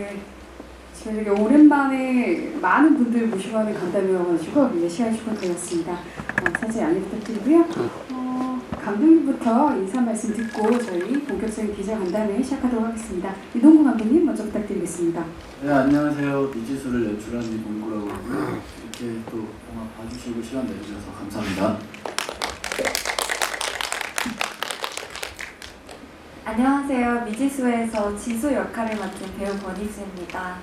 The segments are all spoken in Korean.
네, 제가 되게 오랜만에 많은 분들 모시고 하는 간담회여가지고 시간이 조금 걸렸습니다. 사실 양해 부탁드리고요. 감독님부터 인사 말씀 듣고 저희 본격적인 기자 간담회 시작하도록 하겠습니다. 이동구 감독님 먼저 부탁드리겠습니다. 네, 안녕하세요. 미지수를 연출한 이동구라고 하고요. 이렇게 또 영화 봐주시고 시간 내주셔서 감사합니다. 안녕하세요. 미지수에서 지수 역할을 맡은 배우 권희수입니다.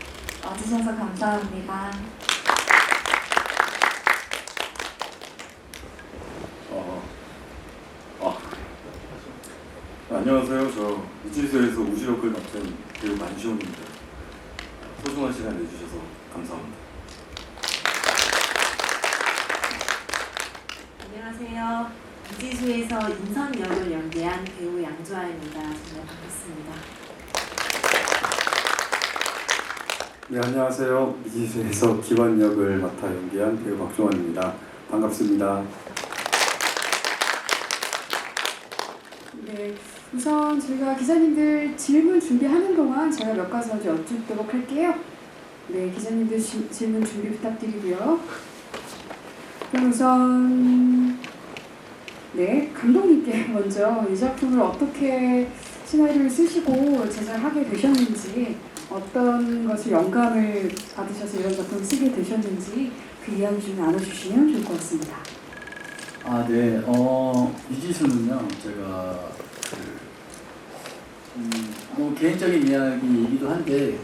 와주셔서 감사합니다. 안녕하세요. 저 미지수에서 우시 역을 맡은 배우 만시온입니다. 소중한 시간 내주셔서 감사합니다. 안녕하세요. 미지수에서 인선 역을 연기한 배우 양주아입니다. 정말 반갑습니다. 네, 안녕하세요. 미지수에서 기관 역을 맡아 연기한 배우 박종원입니다. 반갑습니다. 네, 우선 저희가 기자님들 질문 준비하는 동안 제가 몇 가지 먼저 여쭙도록 할게요. 네, 기자님들 질문 준비 부탁드리고요. 그럼 우선 네, 감독님께 먼저 이 작품을 어떻게 시나리오를 쓰시고 제작하게 되셨는지, 어떤 것을 영감을 받으셔서 이런 작품을 쓰게 되셨는지 그 이야기 좀 나눠주시면 좋을 것 같습니다. 네. 미지수는요, 제가 뭐 개인적인 이야기이기도 한데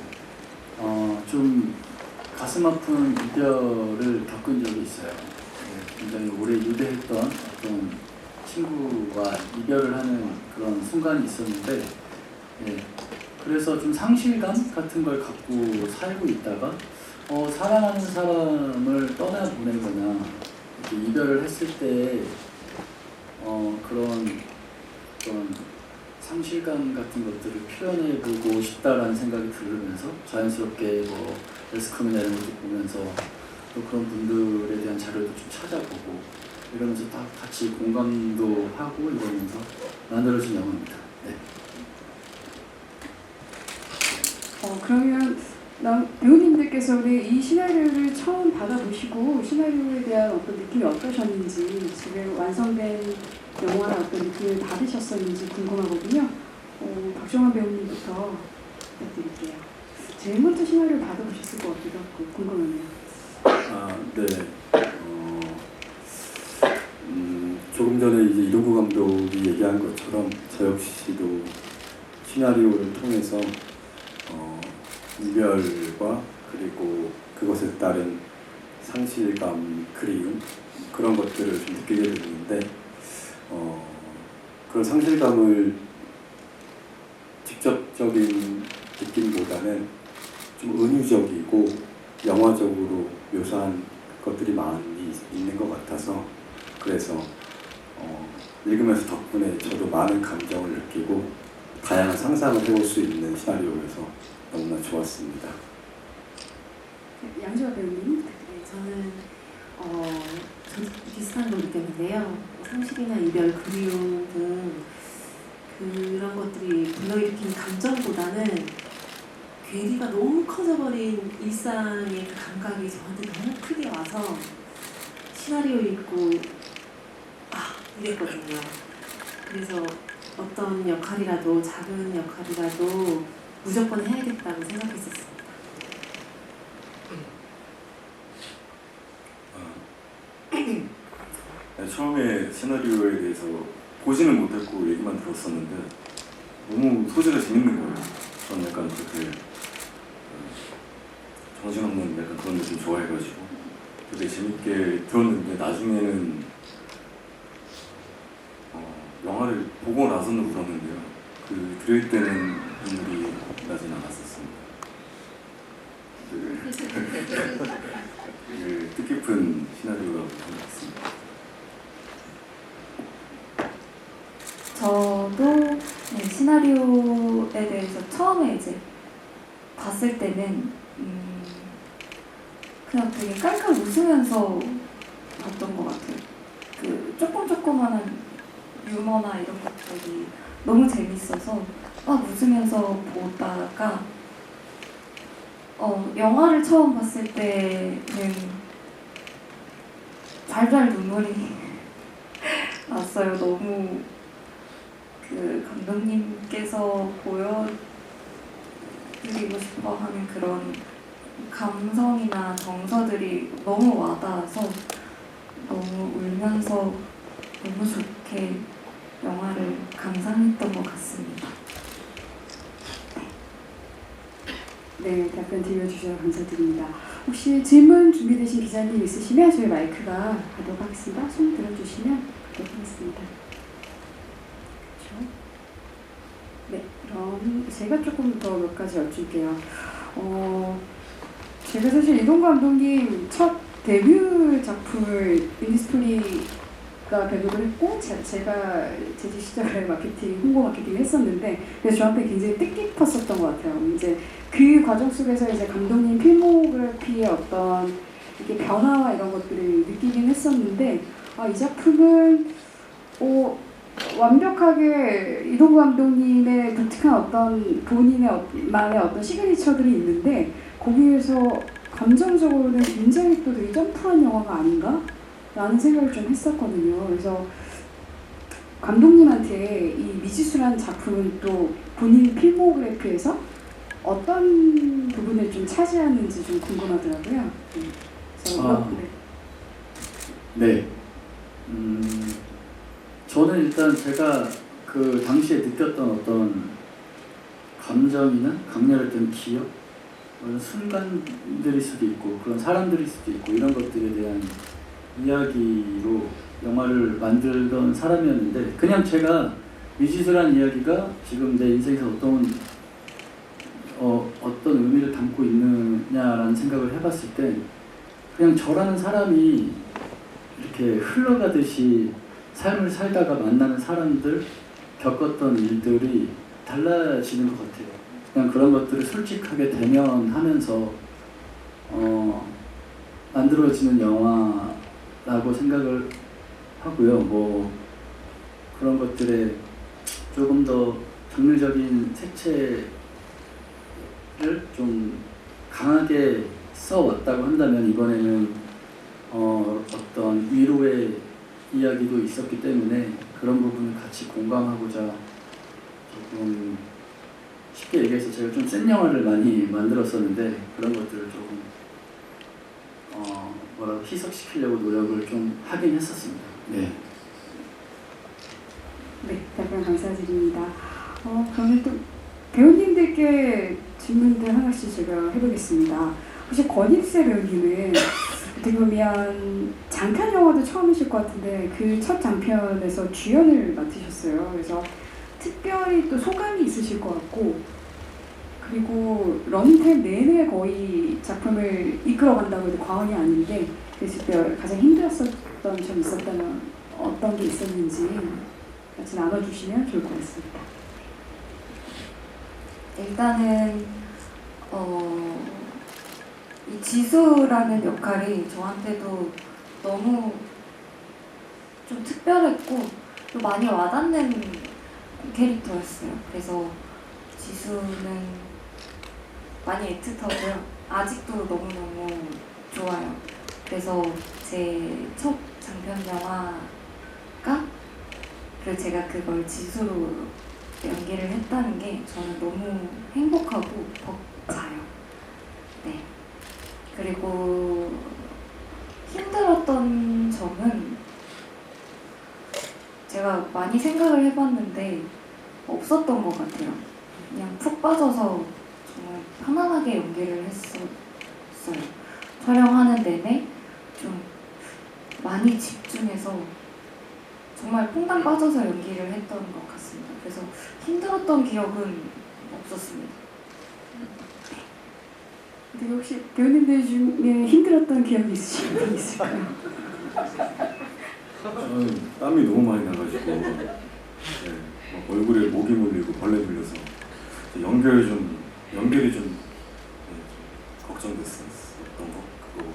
좀 가슴 아픈 이별을 겪은 적이 있어요. 굉장히 오래 유대했던 어떤 친구와 이별을 하는 그런 순간이 있었는데, 그래서 좀 상실감 같은 걸 갖고 살고 있다가 사랑하는 사람을 떠나보내거나 이렇게 이별을 했을 때 그런 상실감 같은 것들을 표현해보고 싶다라는 생각이 들으면서 자연스럽게 에스컴이나 이런 것도 보면서 또 그런 분들에 대한 자료도 좀 찾아보고 이러면서 다 같이 공감도 하고 이러면서 만들어진 영화입니다. 네. 그러면 배우님들께서 이 시나리오를 처음 받아보시고 시나리오에 대한 어떤 느낌이 어떠셨는지, 지금 완성된 영화의 어떤 느낌을 받으셨었는지 궁금하거든요. 박정환 배우님부터 부탁드릴게요. 제일 먼저 시나리오를 받아보셨을 것 같기도 하고 궁금하네요. 네. 조금 전에 이제 이동구 감독이 얘기한 것처럼 저 역시도 시나리오를 통해서 이별과 그리고 그것에 따른 상실감, 그리움, 그런 것들을 좀 느끼게 됐는데, 그런 상실감을 직접적인 느낌보다는 좀 은유적이고 영화적으로 묘사한 것들이 많이 있는 것 같아서, 그래서 읽으면서 덕분에 저도 많은 감정을 느끼고 다양한 상상을 해볼 수 있는 시나리오여서 너무나 좋았습니다. 양주아 배우님. 네, 저는 비슷한 걸 느꼈는데요. 상실이나 이별, 그리움 등 그런 것들이 불러일으킨 감정보다는 괴리가 너무 커져버린 일상의 그 감각이 저한테 너무 크게 와서 시나리오 읽고 이랬거든요. 그래서 어떤 역할이라도, 작은 역할이라도 무조건 해야겠다고 생각했었습니다. 처음에 시나리오에 대해서 보지는 못했고 얘기만 들었었는데 너무 소재가 재밌는 거예요. 저는 약간 그렇게 정신없는 약간 그런 느낌 좋아해가지고 되게 재밌게 들었는데, 나중에는 영화를 보고 나서는 울었는데요. 그 들을 때는 눈물이 나진 않았었습니다. 되게 뜻깊은 시나리오라고 생각했습니다. 저도 시나리오에 대해서 처음에 이제 봤을 때는 그냥 되게 깔깔 웃으면서 봤던 것 같아요. 그 조그만한 유머나 이런 것들이 너무 재밌어서 막 웃으면서 보다가 영화를 처음 봤을 때는 잘잘 눈물이 났어요. 너무 그 감독님께서 보여드리고 싶어하는 그런 감성이나 정서들이 너무 와닿아서 너무 울면서 너무 좋게 영화를 감상했던 것 같습니다. 네, 답변 들려주셔서 감사드립니다. 혹시 질문 준비되신 기자님 있으시면 저희 마이크가 가도록 하겠습니다. 손 들어주시면 가도록 하겠습니다. 그렇죠? 네, 그럼 제가 조금 더 몇 가지 여쭐게요. 제가 사실 이동 감독님 첫 데뷔 작품을 인디스토리가 배급을 했고 제가 재직 시절에 홍보 마케팅을 했었는데 그래서 저한테 굉장히 뜻깊었었던 것 같아요. 이제 그 과정 속에서 이제 감독님 필모그래피의 어떤 이렇게 변화와 이런 것들을 느끼긴 했었는데 이 작품은 완벽하게 이동 감독님의 독특한 어떤 본인의 어떤 시그니처들이 있는데 거기에서 감정적으로는 굉장히 또 되게 점프한 영화가 아닌가? 라는 생각을 좀 했었거든요. 그래서 감독님한테 이 미지수라는 작품은 또 본인 필모그래피에서 어떤 부분을 좀 차지하는지 좀 궁금하더라고요. 그래서 네. 저는 일단 제가 그 당시에 느꼈던 어떤 감정이나 강렬했던 기억, 그런 순간들일 수도 있고 그런 사람들일 수도 있고 이런 것들에 대한 이야기로 영화를 만들던 사람이었는데 그냥 제가 미지수라는 이야기가 지금 내 인생에서 어떤 의미를 담고 있느냐라는 생각을 해봤을 때 그냥 저라는 사람이 이렇게 흘러가듯이 삶을 살다가 만나는 사람들, 겪었던 일들이 달라지는 것 같아요. 그냥 그런 것들을 솔직하게 대면하면서 만들어지는 영화라고 생각을 하고요. 뭐 그런 것들에 조금 더 장르적인 색채를 좀 강하게 써왔다고 한다면 이번에는 어떤 위로의 이야기도 있었기 때문에 그런 부분을 같이 공감하고자 조금 쉽게 얘기해서 제가 좀 센 영화를 많이 만들었었는데 그런 것들을 조금 희석시키려고 노력을 좀 하긴 했었습니다. 네. 네, 답변 감사드립니다. 그러면 또 배우님들께 질문들 하나씩 제가 해보겠습니다. 혹시 권입세 배우님은 어떻게 보면 장편 영화도 처음이실 것 같은데 그 첫 장편에서 주연을 맡으셨어요. 그래서 특별히 또 소감이 있으실 것 같고 그리고 런닝타임 내내 거의 작품을 이끌어간다고 해도 과언이 아닌데 그랬을 때 가장 힘들었던 점이 있었다면 어떤 게 있었는지 같이 나눠주시면 좋을 것 같습니다. 일단은 이 지수라는 역할이 저한테도 너무 좀 특별했고 또 많이 와닿는 캐릭터였어요. 그래서 지수는 많이 애틋하고요. 아직도 너무너무 좋아요. 그래서 제 첫 장편 영화가 그리고 제가 그걸 지수로 연기를 했다는 게 저는 너무 행복하고 벅차요. 네. 그리고 힘들었던 점은 제가 많이 생각을 해봤는데 없었던 것 같아요. 그냥 푹 빠져서 정말 편안하게 연기를 했었어요. 촬영하는 내내 좀 많이 집중해서 정말 퐁당 빠져서 연기를 했던 것 같습니다. 그래서 힘들었던 기억은 없었습니다. 근데 혹시 배우님들 중에 힘들었던 기억이 있으신 분 있을까요? 저는 땀이 너무 많이 나가지고 막 얼굴에 모기 물리고 벌레 물려서 연결이 좀 걱정됐었던 그거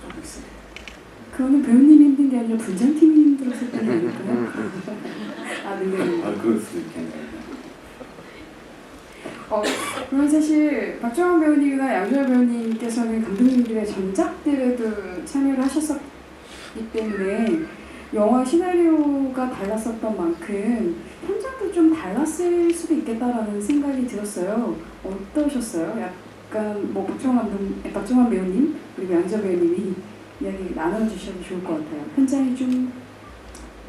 정도 있습니다. 그거는 배우님이 힘든 게 아니라 분장팀이 힘들었을 때는 아닐까요? 네. 그럴 수도 있겠네요. 그럼 사실 박정환 배우님이나 양조열 배우님 영화에서는 감독님들의 전작들에도 참여를 하셨었기 때문에 영화 시나리오가 달랐었던 만큼 현장도 좀 달랐을 수도 있겠다라는 생각이 들었어요. 어떠셨어요? 약간 뭐 박정환 배우님 그리고 양지열 배우님이 이야기 나눠주셔도 좋을 것 같아요. 현장이 좀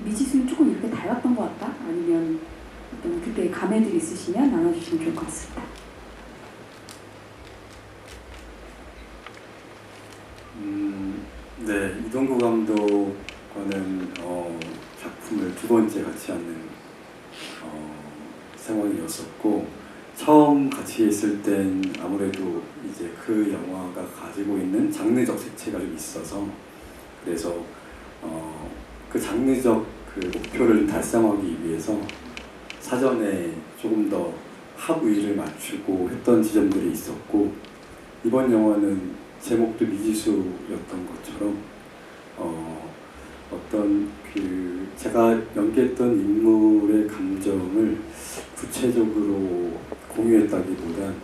미지수는 조금 이렇게 달랐던 것 같다? 아니면 어떤 그때 감회들이 있으시면 나눠주시면 좋을 것 같습니다. 네, 이동구 감독과는 작품을 두 번째 같이 하는 상황이었었고, 처음 같이 있을 땐 아무래도 이제 그 영화가 가지고 있는 장르적 색채가 좀 있어서, 그래서 그 장르적 그 목표를 달성하기 위해서 사전에 조금 더 합의를 맞추고 했던 지점들이 있었고, 이번 영화는 제목도 미지수였던 것처럼 어떤 그 제가 연기했던 인물의 감정을 구체적으로 공유했다기보단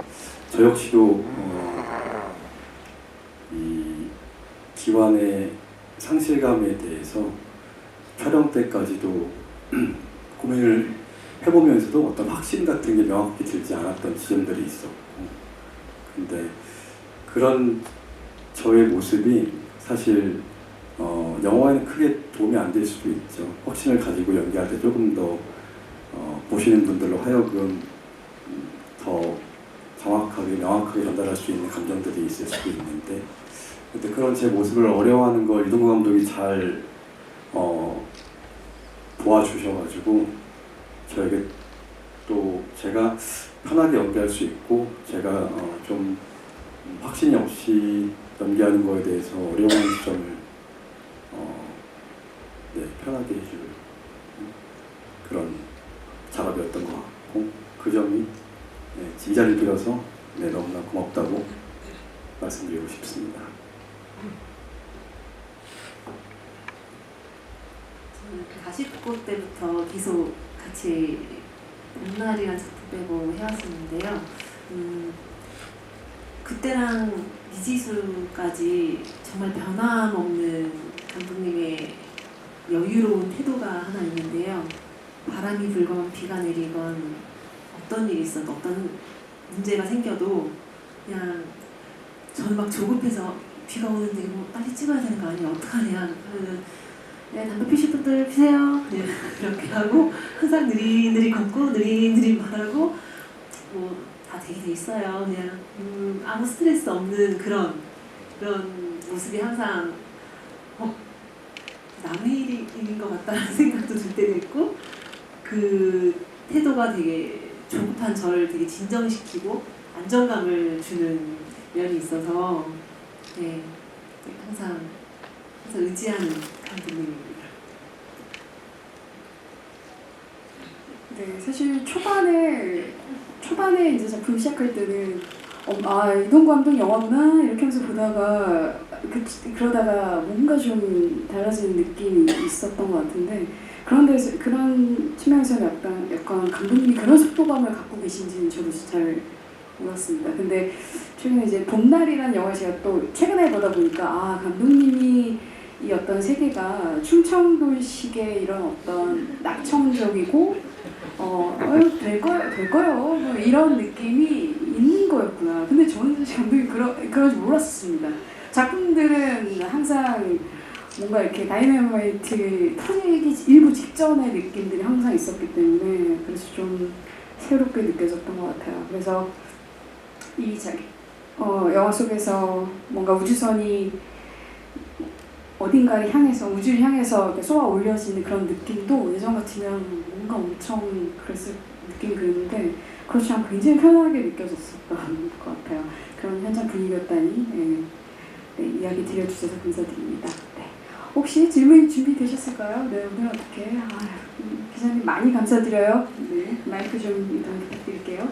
저 역시도 이 기완의 상실감에 대해서 촬영 때까지도 고민을 해보면서도 어떤 확신 같은 게 명확히 들지 않았던 지점들이 있었고, 근데 그런 저의 모습이 사실 영화에는 크게 도움이 안 될 수도 있죠. 확신을 가지고 연기할 때 조금 더 보시는 분들로 하여금 더 정확하게 명확하게 전달할 수 있는 감정들이 있을 수도 있는데, 근데 그런 제 모습을 어려워하는 걸 이동구 감독이 잘 도와주셔가지고 저에게 또 제가 편하게 연기할 수 있고, 제가 좀 확신이 없이 연기하는 거에 대해서 어려워하는 점을 편하게 해줄 그런 작업이었던 것 같고, 그 점이 이 자리를 빌어서 너무나 고맙다고 말씀드리고 싶습니다. 저는 40고 때부터 계속 같이 봄날이라는 작품 빼고 해왔었는데요. 그때랑 미지수까지 정말 변함없는 감독님의 여유로운 태도가 하나 있는데요. 바람이 불건 비가 내리건 어떤 일이 있어도 어떤 문제가 생겨도 그냥 저는 막 조급해서 비가 오는데 뭐 빨리 찍어야 되는 거 아니야? 어떡하냐? 네, 담배 피실 분들 피세요. 네, 이렇게 하고 항상 느리느리 걷고 느리느리 말하고 뭐 다 되게 돼 있어요. 그냥 아무 스트레스 없는 그런 모습이 항상 남의 일인 것 같다는 생각도 들 때도 있고, 그 태도가 되게 조급한 저를 되게 진정시키고 안정감을 주는 면이 있어서 항상 의지하는 감독님입니다. 네, 사실 초반에 이제 작품 시작할 때는 이동구 감독 영화구나 이렇게 하면서 보다가 그러다가 뭔가 좀 달라지는 느낌이 있었던 것 같은데, 그런 측면에서는 약간 감독님이 그런 속도감을 갖고 계신지는 저도 잘 몰랐습니다. 근데 최근에 이제 봄날이라는 영화를 제가 또 최근에 보다 보니까 감독님이 이 어떤 세계가 충청도식의 이런 어떤 낙천적이고 될 거요 뭐 이런 느낌이 있는 거였구나. 근데 저는 감독이 그런지 몰랐습니다. 작품들은 항상 뭔가 이렇게 다이너마이트 터지기 일부 직전의 느낌들이 항상 있었기 때문에 그래서 좀 새롭게 느껴졌던 것 같아요. 그래서 이 영화 속에서 뭔가 우주선이 어딘가를 향해서, 우주를 향해서 이렇게 쏘아 올려지는 그런 느낌도 예전 같으면 뭔가 엄청 그랬을 느낌이 그랬는데, 그렇지 않고 굉장히 편하게 느껴졌었던 것 같아요. 그런 현장 분위기였다니 이야기 들려주셔서 감사드립니다. 네. 혹시 질문 준비되셨을까요? 네, 오늘 어떻게? 기자님 많이 감사드려요. 네, 마이크 좀 이동 부탁드릴게요.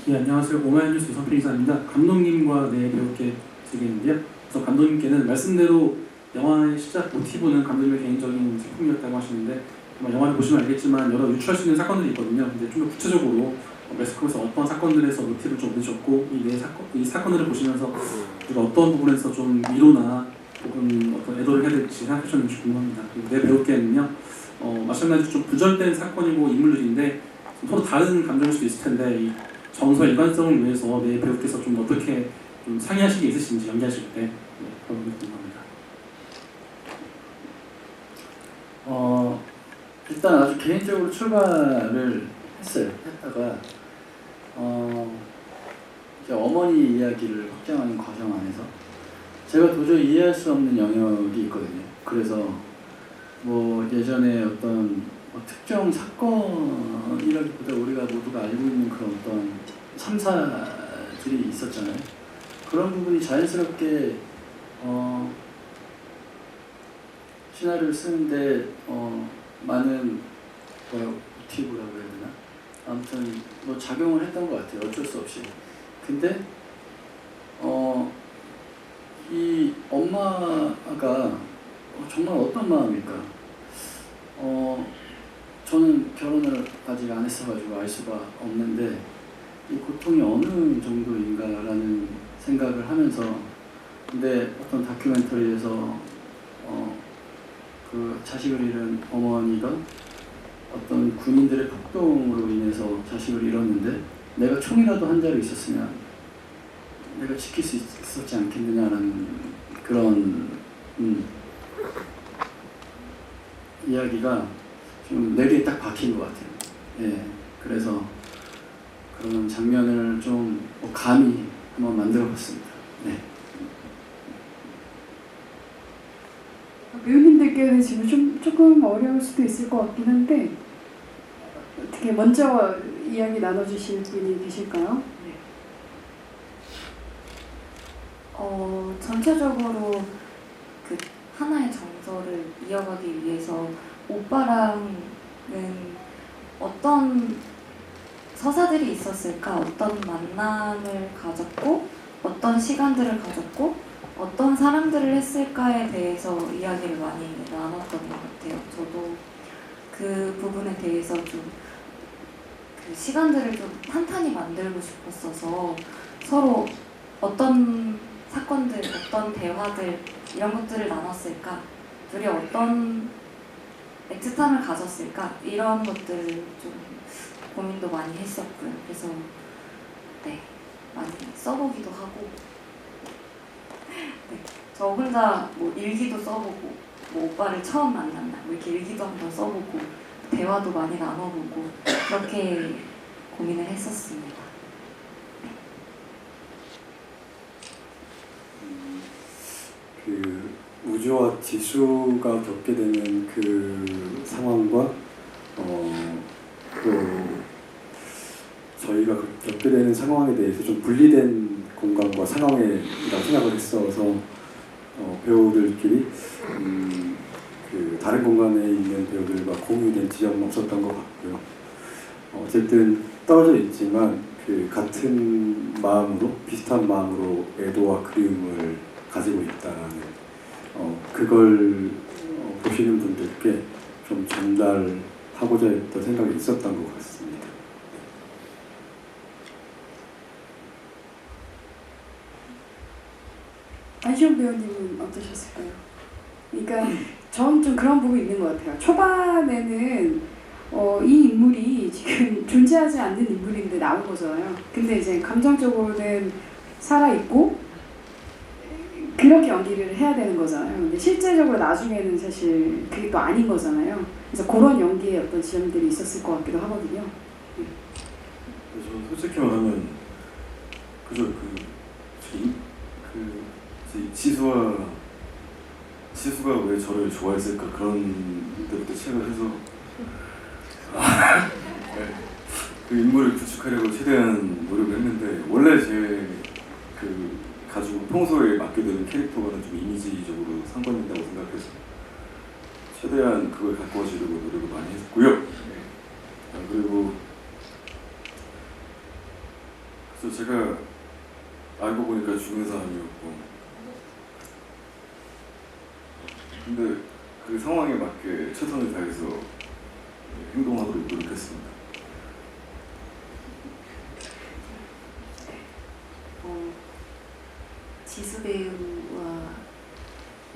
네, 안녕하세요. 오마이뉴스 유성필 기자입니다. 감독님과 배우께 드리겠는데요. 그래서 감독님께는 말씀대로 영화의 시작 모티브는 감독님의 개인적인 작품이었다고 하시는데, 아마 영화를 보시면 알겠지만 여러 유추할 수 있는 사건들이 있거든요. 근데 좀 더 구체적으로 매스컴에서 어떤 사건들에서 모티브를 좀 얻으셨고 이 사건들을 보시면서 우리가 어떤 부분에서 좀 위로나 혹은 어떤 애도를 해야 될지 생각하셨는지 궁금합니다. 그리고 내 배우께는요, 마찬가지로 좀 구절된 사건이고 인물들인데 서로 다른 감정일 수도 있을 텐데 이 정서의 일관성을 위해서 내 배우께서 좀 어떻게 좀 상의하신 게 있으신지 연기하실 때 그런 게 궁금합니다. 일단 아주 개인적으로 출발을 했어요. 했다가 이제 어머니 이야기를 확장하는 과정 안에서 제가 도저히 이해할 수 없는 영역이 있거든요. 그래서 뭐 예전에 어떤 특정 사건이라기보다 우리가 모두가 알고 있는 그런 어떤 참사들이 있었잖아요. 그런 부분이 자연스럽게 시나리오를 쓰는데 많은 모티브라고 해야 되나? 아무튼 뭐 작용을 했던 것 같아요. 어쩔 수 없이. 근데 이 엄마가 정말 어떤 마음일까? 저는 결혼을 아직 안 했어가지고 알 수가 없는데 이 고통이 어느 정도인가라는 생각을 하면서, 근데 어떤 다큐멘터리에서 그 자식을 잃은 어머니가 어떤 군인들의 폭동으로 인해서 자식을 잃었는데 내가 총이라도 한 자루 있었으면 내가 지킬 수 있었지 않겠느냐라는 그런 이야기가 좀 뇌리에 딱 박힌 것 같아요. 예, 그래서 그런 장면을 좀 감히 한번 만들어봤습니다. 네. 배우님들께는 지금 조금 어려울 수도 있을 것 같긴 한데 어떻게 먼저 이야기 나눠주실 분이 계실까요? 전체적으로 그 하나의 정서를 이어가기 위해서 오빠랑은 어떤 서사들이 있었을까? 어떤 만남을 가졌고 어떤 시간들을 가졌고 어떤 사랑들을 했을까에 대해서 이야기를 많이 나눴던 것 같아요. 저도 그 부분에 대해서 좀 그 시간들을 좀 탄탄히 만들고 싶었어서 서로 어떤 사건들, 어떤 대화들 이런 것들을 나눴을까? 둘이 어떤 애틋함을 가졌을까? 이런 것들을 좀 고민도 많이 했었고요. 그래서 네, 많이 써보기도 하고 네, 저 혼자 뭐 일기도 써보고 뭐 오빠를 처음 만났나 뭐 이렇게 일기도 한번 써보고 대화도 많이 나눠보고 그렇게 고민을 했었습니다. 그 우주와 지수가 겪게 되는 그 상황과 또 저희가 겪게 되는 상황에 대해서 좀 분리된 공간과 상황이라고 생각을 했어서 배우들끼리 그 다른 공간에 있는 배우들과 공유된 지점은 없었던 것 같고요. 어쨌든 떨어져 있지만 그 같은 마음으로 비슷한 마음으로 애도와 그리움을 가지고 있다는 그걸 보시는 분들께 좀 전달하고자 했던 생각이 있었던 것 같습니다. 안시영 배우님은 어떠셨을까요? 그러니까 전 좀 그런 부분이 있는 것 같아요. 초반에는 이 인물이 지금 존재하지 않는 인물인데 나온 거잖아요. 근데 이제 감정적으로는 살아있고 그렇게 연기를 해야 되는 거잖아요. 근데 실제적으로 나중에는 사실 그게 또 아닌 거잖아요. 그래서 그런 연기의 어떤 지점들이 있었을 것 같기도 하거든요. 저 솔직히 말하면 그저 지수가 왜 저를 좋아했을까 그런 데부터 시작을 해서 네. 그 인물을 구축하려고 최대한 노력을 했는데 원래 제 그 가지고 평소에 맡게 되는 캐릭터와는 좀 이미지적으로 상관있다고 생각해서 최대한 그걸 가꿔주려고 노력을 많이 했고요. 그리고 그래서 제가 알고 보니까 죽은 사람이었고 근데 그 상황에 맞게 최선을 다해서 행동하도록 노력했습니다. 지수 배우와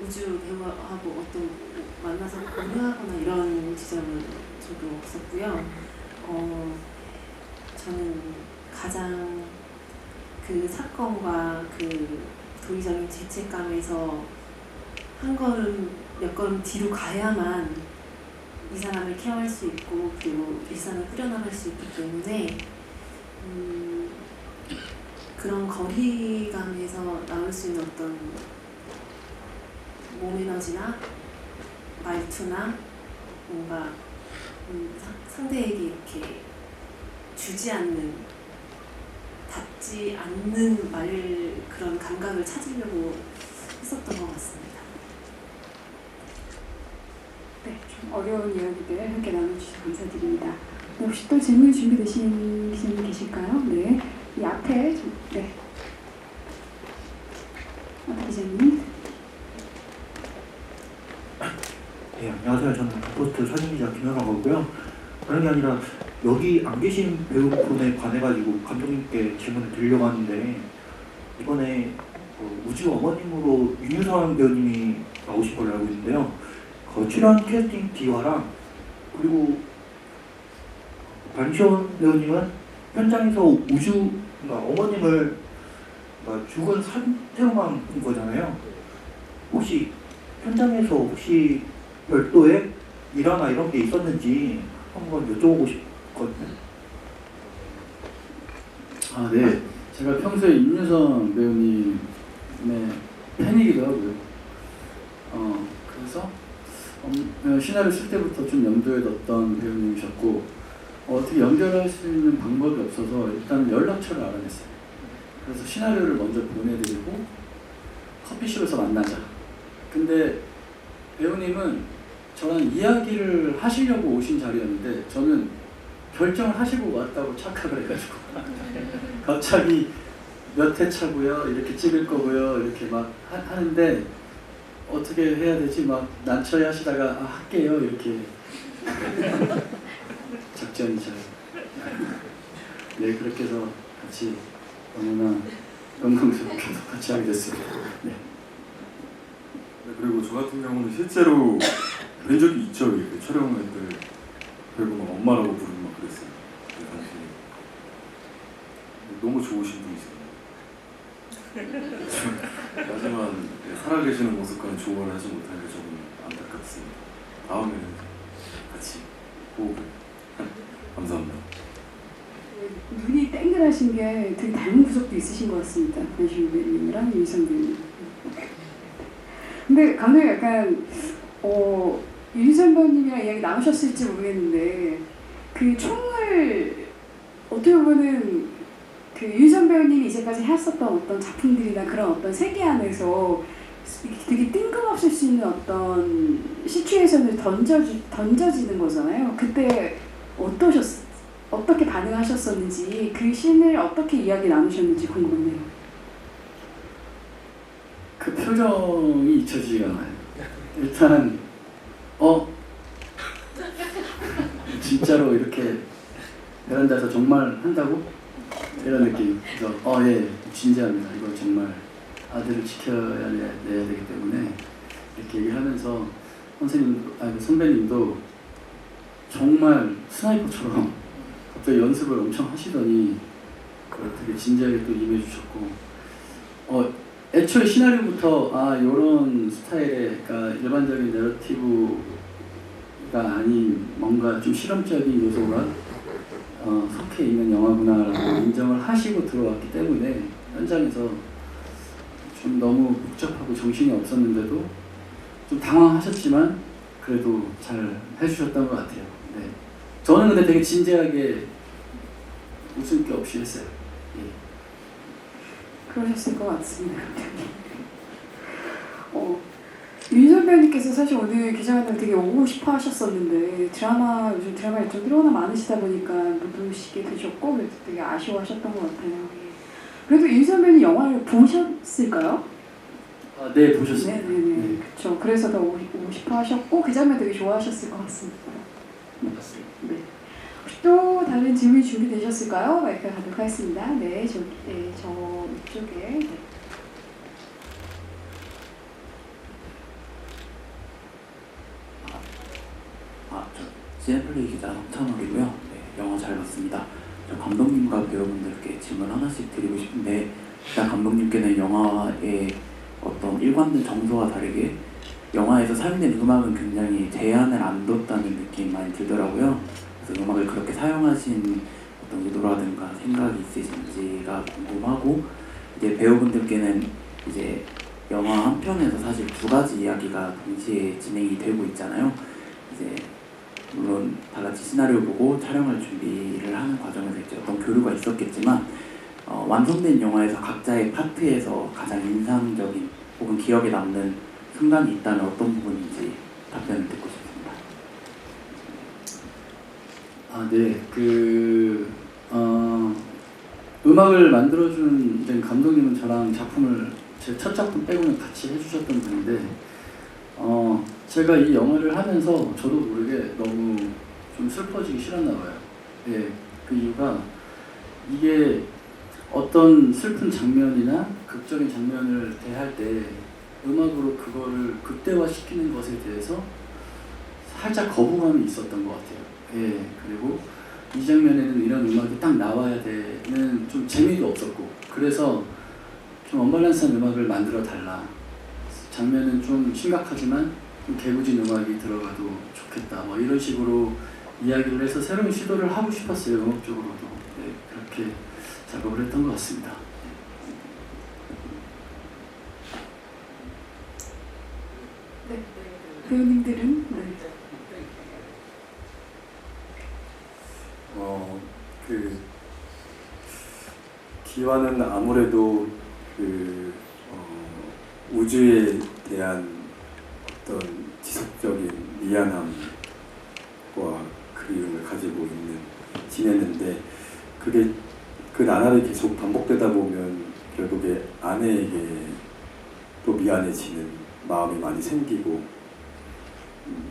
우주 배우하고 어떤 만나서 공유하거나 이런 지점은 저도 없었고요. 저는 가장 그 사건과 그 도의적인 죄책감에서 한 걸음 몇 걸음 뒤로 가야만 이 사람을 케어할 수 있고 그리고 일상을 꾸려나갈 수 있기 때문에 그런 거리감에서 나올 수 있는 어떤 몸 에너지나 말투나 뭔가 상대에게 이렇게 주지 않는, 닿지 않는 그런 감각을 찾으려고 했었던 것 같습니다. 네, 좀 어려운 이야기들 함께 나눠주셔서 감사드립니다. 혹시 또 질문 준비되신 기자님 계실까요? 네, 이 앞에 네, 앞에 기자님. 네, 안녕하세요. 저는 포스트 사진기자 김현아고요. 다른 게 아니라 여기 안 계신 배우분에 관해가지고 감독님께 질문을 드리려고 하는데 이번에 우주 어머님으로 윤유선 배우님이 나오신 걸로 알고 있는데요. 그 출연 캐스팅 디와랑 그리고 반시원 배우님은 현장에서 그러니까 어머님을 그러니까 죽은 상태로만 본 거잖아요. 혹시 현장에서 별도의 일화나 이런 게 있었는지 한번 여쭤보고 싶거든요. 아, 네. 제가 평소에 임유선 배우님의 팬이기도 하고요. 그래서 시나리오 쓸 때부터 좀 염두에 뒀던 배우님이셨고 어떻게 연결할 수 있는 방법이 없어서 일단 연락처를 알아냈어요. 그래서 시나리오를 먼저 보내드리고 커피숍에서 만나자. 근데 배우님은 저랑 이야기를 하시려고 오신 자리였는데 저는 결정을 하시고 왔다고 착각을 해가지고 갑자기 몇 회 차고요, 이렇게 찍을 거고요, 이렇게 막 하는데 어떻게 해야 되지? 막 난처해 하시다가 할게요, 이렇게 작전이 잘. 네, 그렇게 해서 같이 너무나 영광스럽게도 같이 하게 됐습니다. 네. 네, 그리고 저 같은 경우는 실제로 뵌 적이 있죠. 이렇게 촬영할 때 그리고 막 엄마라고 부르고 막 그랬어요. 그 당시에 너무 좋으신 분이세요. 하지만 살아계시는 모습과는 조언을 하지 못한 게 조금 안타깝습니다. 다음에는 같이 호흡을 감사합니다. 눈이 땡글하신 게 되게 닮은 구석도 있으신 것 같습니다. 반시원 배우님이랑 윤유선 배우님. 근데 감독님 약간 윤유선 배우님이랑 이야기 나누셨을지 모르겠는데 그 총을 어떻게 보면은 그 윤유선 배우님이 이제까지 했었던 어떤 작품들이나 그런 어떤 세계 안에서 되게 뜬금없을 수 있는 어떤 시츄에이션을 던져지는 거잖아요. 그때 어떻게 반응하셨었는지 그 씬을 어떻게 이야기 나누셨는지 궁금해요. 그 표정이 잊혀지지가 않아요. 일단 진짜로 이렇게 베란다에서 정말 한다고? 이런 느낌. 그래서 예, 진지합니다. 이거 정말 아들을 지켜야 내야 되기 때문에 이렇게 얘기하면서 선배님도 정말 스나이퍼처럼 갑자기 연습을 엄청 하시더니 되게 진지하게 또 임해주셨고 애초에 시나리오부터 이런 스타일의 그러니까 일반적인 내러티브가 아닌 뭔가 좀 실험적인 요소가 섞여 있는 영화구나라고 인정을 하시고 들어왔기 때문에 현장에서 좀 너무 복잡하고 정신이 없었는데도 좀 당황하셨지만 그래도 잘 해주셨던 것 같아요. 네. 저는 근데 되게 진지하게 웃음기 없이 했어요. 예. 그러셨을 것 같습니다. 윤유선 배우님께서 사실 오늘 기자회견 되게 오고 싶어 하셨었는데 요즘 드라마 일정이 너무나 많으시다 보니까 못 오시게 되셨고 그래서 되게 아쉬워하셨던 것 같아요. 그래도 윤유선 배우님 영화를 보셨을까요? 네, 보셨습니다. 네네네. 그렇죠. 그래서 더 오고 싶어 하셨고 그 장면 되게 좋아하셨을 것 같습니다. 네. 혹시 또 다른 질문 준비되셨을까요? 마이크 가도록 하겠습니다. 네, 저 이쪽에. 네. 저 시네플레이 기자 홍찬욱이고요. 네, 영화 잘 봤습니다. 저 감독님과 배우분들께 질문 하나씩 드리고 싶은데, 일단 감독님께는 영화의 어떤 일관된 정서와 다르게 영화에서 사용된 음악은 굉장히 제한을 안 뒀다는 느낌이 많이 들더라고요. 그래서 음악을 그렇게 사용하신 어떤 의도라든가 생각이 있으신지가 궁금하고, 이제 배우분들께는 이제 영화 한 편에서 사실 두 가지 이야기가 동시에 진행이 되고 있잖아요. 이제 물론 다 같이 시나리오 보고 촬영을 준비를 하는 과정에서 이제 어떤 교류가 있었겠지만, 완성된 영화에서 각자의 파트에서 가장 인상적인 혹은 기억에 남는 순간이 있다면 어떤 부분인지 답변을 듣고 싶습니다. 네. 음악을 만들어준 이제 감독님은 저랑 작품을 제 첫 작품 빼고는 같이 해주셨던 분인데, 제가 이 영화를 하면서 저도 모르게 너무 좀 슬퍼지기 싫었나 봐요. 예, 그 이유가 이게 어떤 슬픈 장면이나 극적인 장면을 대할 때 음악으로 그거를 극대화시키는 것에 대해서 살짝 거부감이 있었던 것 같아요. 예, 그리고 이 장면에는 이런 음악이 딱 나와야 되는 좀 재미도 없었고, 그래서 좀 언밸런스한 음악을 만들어 달라. 장면은 좀 심각하지만 좀 개구진 음악이 들어가도 좋겠다. 뭐 이런 식으로 이야기를 해서 새로운 시도를 하고 싶었어요, 음악적으로도. 네, 그렇게 작업을 했던 것 같습니다. 네. 배우님들은? 네. 기와는 아무래도 우주에 대한 어떤 지속적인 미안함과 그리움을 가지고 지내는데, 그게 그 나날이 계속 반복되다 보면 결국에 아내에게 또 미안해지는 마음이 많이 생기고,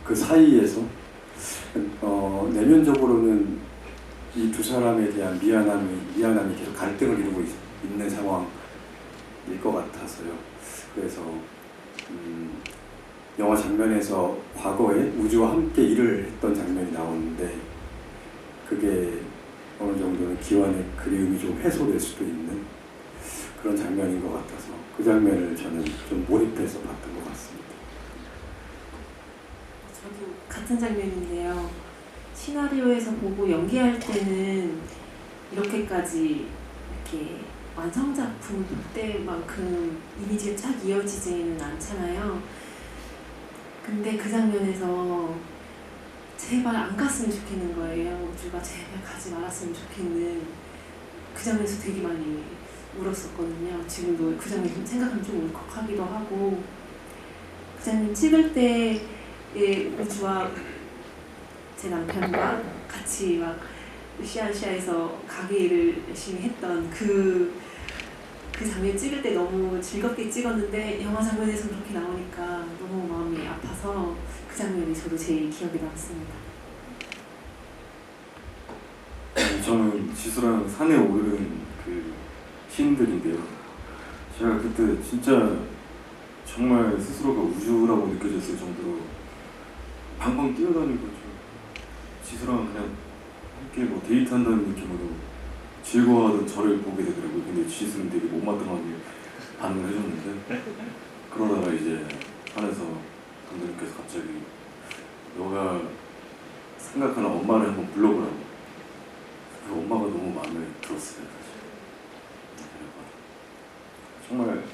그 사이에서 내면적으로는 이 두 사람에 대한 미안함이 계속 갈등을 이루고 있는 상황일 것 같아서요. 그래서 영화 장면에서 과거에 우주와 함께 일을 했던 장면이 나오는데, 그게 어느 정도는 기완의 그리움이 좀 해소될 수도 있는 그런 장면인 것 같아서 그 장면을 저는 좀 몰입해서 봤던 것 같습니다. 저도 같은 장면인데요. 시나리오에서 보고 연기할 때는 이렇게까지 이렇게 완성작품 때만큼 이미지가 쫙 이어지지는 않잖아요. 근데 그 장면에서 제발 안 갔으면 좋겠는 거예요. 우주가 제발 가지 말았으면 좋겠는, 그 장면에서 되게 많이 울었었거든요. 지금도 그 장면 생각하면 좀 울컥하기도 하고, 그 장면 찍을 때의 우주와 제 남편과 같이 막 으쌰으쌰해서 가게 일을 열심히 했던 그 장면 찍을 때 너무 즐겁게 찍었는데, 영화 장면에서 그렇게 나오니까 너무 마음이 아파서 그 장면이 저도 제일 기억에 남습니다. 저는 지수랑 산에 오르는 그 시인들인데요. 제가 그때 진짜 정말 스스로가 우주라고 느껴졌을 정도로 방방 뛰어다니고, 지수랑 그냥 함께 뭐 데이트한다는 느낌으로 즐거워하던 저를 보게 되더라고요. 근데 지수는 되게 못마땅하게 반응을 해줬는데, 그러다가 이제 안에서 감독님께서 갑자기 너가 생각하는 엄마를 한번 불러보라고. 그 엄마가 너무 마음에 들었어요, 사실. 정말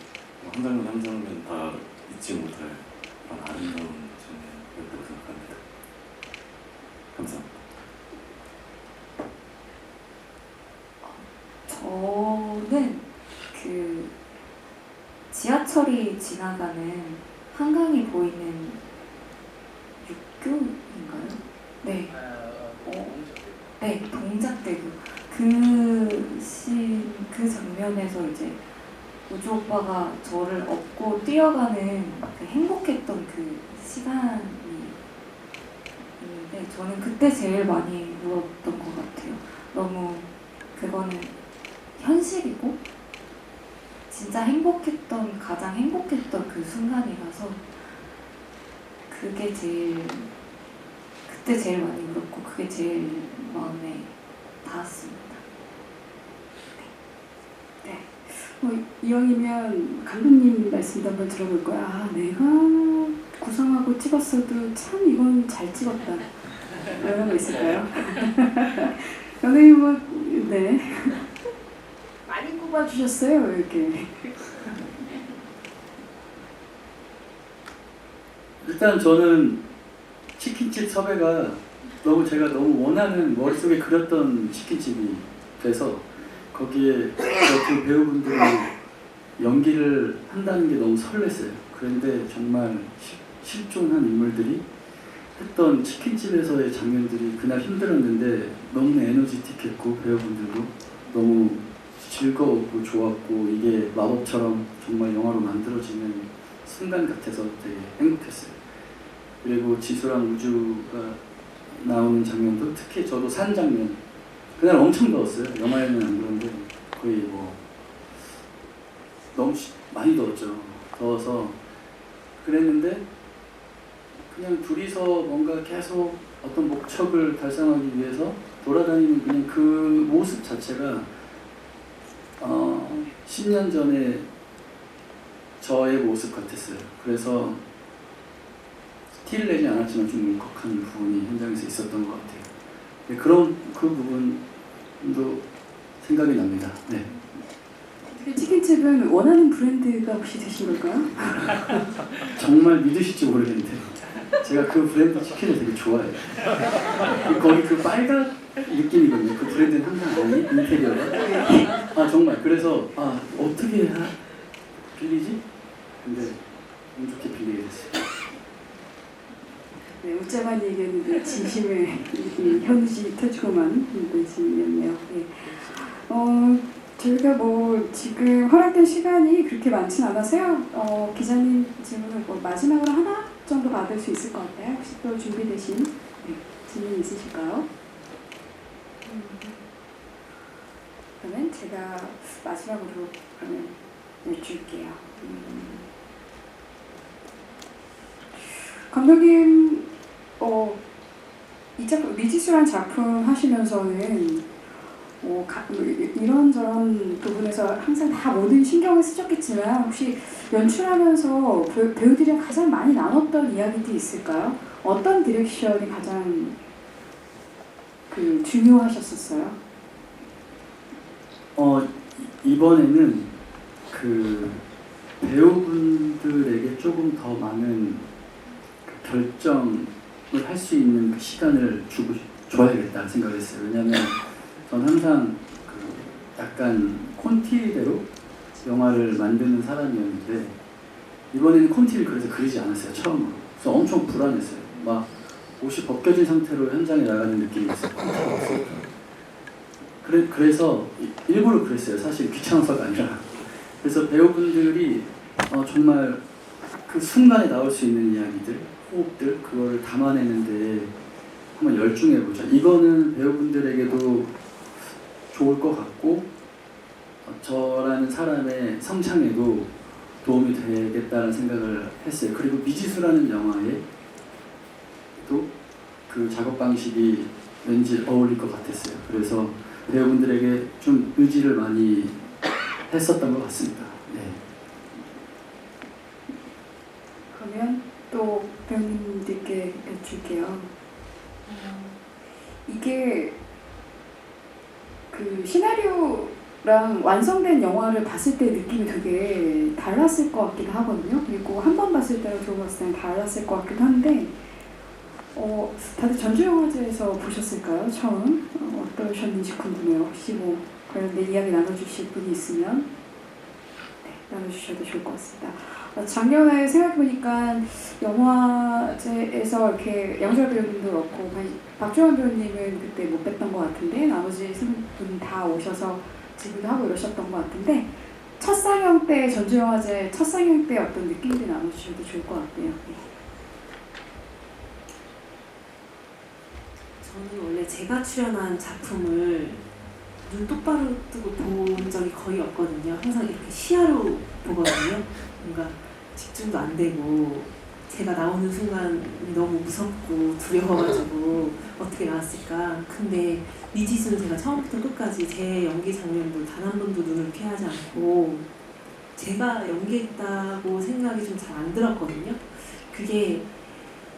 한 장면 한 장면 다 잊지 못할 그런 아름다운 장면이었다고 생각합니다. 감사합니다. 저는 그 지하철이 지나가는 한강이 보이는 육교인가요? 네. 네, 동작대교. 그 장면에서 이제 우주 오빠가 저를 업고 뛰어가는 그 행복했던 그 시간이 있는데, 네, 저는 그때 제일 많이 울었던 것 같아요. 너무 그거는 현실이고 진짜 가장 행복했던 그 순간이라서 그때 제일 많이 울었고 그게 제일 마음에 닿았습니다. 이왕이면 감독님 말씀도 한번 들어볼 거야. 아, 내가 구성하고 찍었어도 참 이건 잘 찍었다. 이런 거 있을까요? 감독님 네. 많이 꼽아주셨어요, 이렇게. 일단 저는 치킨집 섭외가 제가 너무 원하는 머릿속에 그렸던 치킨집이 돼서 거기에 그 배우분들이 연기를 한다는 게 너무 설렜어요. 그런데 정말 실존한 인물들이 했던 치킨집에서의 장면들이 그날 힘들었는데 너무 에너지틱했고 배우분들도 너무 즐거웠고 좋았고 이게 마법처럼 정말 영화로 만들어지는 순간 같아서 되게 행복했어요. 그리고 지수랑 우주가 나오는 장면도 특히 저도 산 장면 그날 엄청 더웠어요. 영화에는 안 그런데 거의 너무 많이 더웠죠. 더워서 그랬는데 그냥 둘이서 뭔가 계속 어떤 목적을 달성하기 위해서 돌아다니는 그냥 그 모습 자체가 10년 전에 저의 모습 같았어요. 그래서 티를 내지 않았지만 좀 울컥한 부분이 현장에서 있었던 것 같아요. 네, 그런 그 부분도 생각이 납니다. 네. 치킨집은 원하는 브랜드가 혹시 되신 걸까요? 정말 믿으실지 모르겠는데 제가 그 브랜드 치킨을 되게 좋아해요. 거기 그 빨간 느낌이거든요. 그 브랜드는 항상 아니 인테리어가. 아 정말 그래서 어떻게 빌리지? 근데 운 좋게 빌리게 됐어요. 네, 웃자만 얘기했는데 진심의 현우씨 터지고만 진심이었네요. 네. 저희가 지금 허락된 시간이 그렇게 많진 않아서요. 기자님 질문을 마지막으로 하나 정도 받을 수 있을 것 같아요. 혹시 또 준비되신 질문 있으실까요? 그러면 제가 마지막으로 그러면 여쭐게요. 감독님, 이 작품 미지수란 작품 하시면서는 이런저런 부분에서 항상 다 모든 신경을 쓰셨겠지만 혹시 연출하면서 배우들이랑 가장 많이 나눴던 이야기도 있을까요? 어떤 디렉션이 가장 중요하셨었어요? 이번에는 그 배우분들에게 조금 더 많은 결정을 할 수 있는 그 시간을 줘야겠다 생각했어요. 왜냐하면 전 항상 약간 콘티대로 영화를 만드는 사람이었는데 이번에는 콘티를 그래서 그리지 않았어요. 처음으로. 그래서 엄청 불안했어요. 막 옷이 벗겨진 상태로 현장에 나가는 느낌이 있어요. 그래서 일부러 그랬어요. 사실 귀찮아서가 아니라. 그래서 배우분들이 정말 그 순간에 나올 수 있는 이야기들, 호흡들 그걸 담아내는데 한번 열중해보자. 이거는 배우분들에게도 좋을 것 같고 저라는 사람의 성장에도 도움이 되겠다는 생각을 했어요. 그리고 미지수라는 영화에 또 그 작업 방식이 왠지 어울릴 것 같았어요. 그래서 배우분들에게 좀 의지를 많이 했었던 것 같습니다. 네. 그러면 또 배우님들께 여쭐게요. 이게 그 시나리오랑 완성된 영화를 봤을 때 느낌이 되게 달랐을 것 같기도 하거든요. 그리고 한 번 봤을 때랑 두 번 봤을 때는 달랐을 것 같기도 한데 다들 전주영화제에서 보셨을까요? 처음? 어떠셨는지 궁금해요. 혹시 관련된 이야기 나눠주실 분이 있으면 나눠주셔도 좋을 것 같습니다. 작년에 생각해보니까 영화제에서 이렇게 양주열 배우님도 그렇고 박주원 배우님은 그때 못 뵀던 것 같은데 나머지 분 다 오셔서 지금도 하고 이러셨던 것 같은데 첫 상영 때 전주영화제 첫 상영 때 어떤 느낌들 나눠주셔도 좋을 것 같아요. 저는 원래 제가 출연한 작품을 눈 똑바로 뜨고 본 적이 거의 없거든요. 항상 이렇게 시야로 보거든요. 뭔가 집중도 안 되고 제가 나오는 순간이 너무 무섭고 두려워가지고 어떻게 나왔을까. 근데 미지수는 제가 처음부터 끝까지 제 연기 장면도 단 한 번도 눈을 피하지 않고 제가 연기했다고 생각이 좀 잘 안 들었거든요. 그게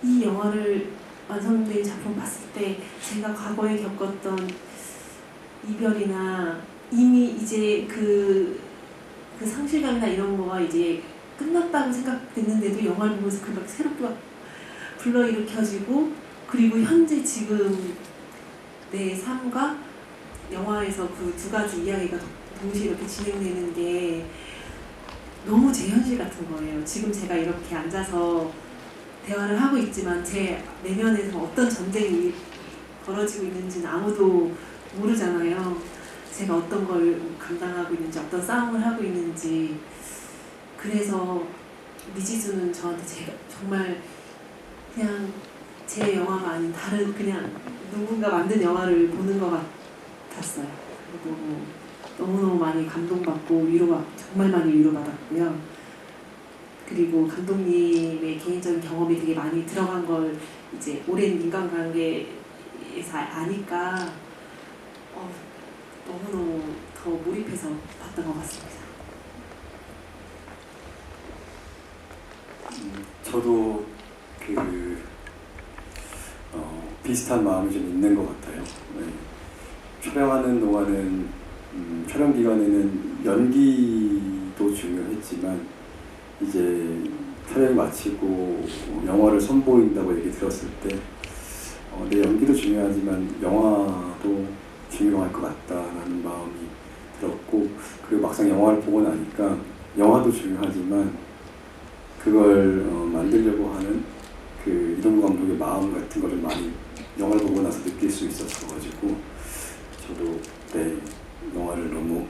이 영화를 완성된 작품 봤을 때 제가 과거에 겪었던 이별이나 이미 이제 그 상실감이나 이런 거가 이제 끝났다고 생각됐는데도 영화를 보면서 그 막 새롭게 막 불러일으켜지고, 그리고 현재 지금 내 삶과 영화에서 그 두 가지 이야기가 동시에 이렇게 진행되는 게 너무 제 현실 같은 거예요. 지금 제가 이렇게 앉아서 대화를 하고 있지만 제 내면에서 어떤 전쟁이 벌어지고 있는지는 아무도 모르잖아요. 제가 어떤 걸 감당하고 있는지, 어떤 싸움을 하고 있는지. 그래서 미지수는 저한테 제가 정말 그냥 제 영화가 아닌 다른 그냥 누군가 만든 영화를 보는 것 같았어요. 그리고 너무너무 많이 감동받고 정말 많이 위로받았고요. 그리고 감독님의 개인적인 경험이 되게 많이 들어간 걸 이제 오랜 인간관계에서 아니까 너무너무 더 몰입해서 봤던 것 같습니다. 저도 비슷한 마음이 좀 있는 것 같아요. 네. 촬영하는 동안은 촬영 기간에는 연기도 중요했지만 이제 촬영이 마치고 영화를 선보인다고 얘기 들었을 때 내 연기도 중요하지만 영화도 중요할 것 같다라는 마음이 들었고, 그리고 막상 영화를 보고 나니까 영화도 중요하지만 그걸 만들려고 하는 그 이동구 감독의 마음 같은 거를 많이 영화를 보고 나서 느낄 수 있었어가지고 저도 영화를 너무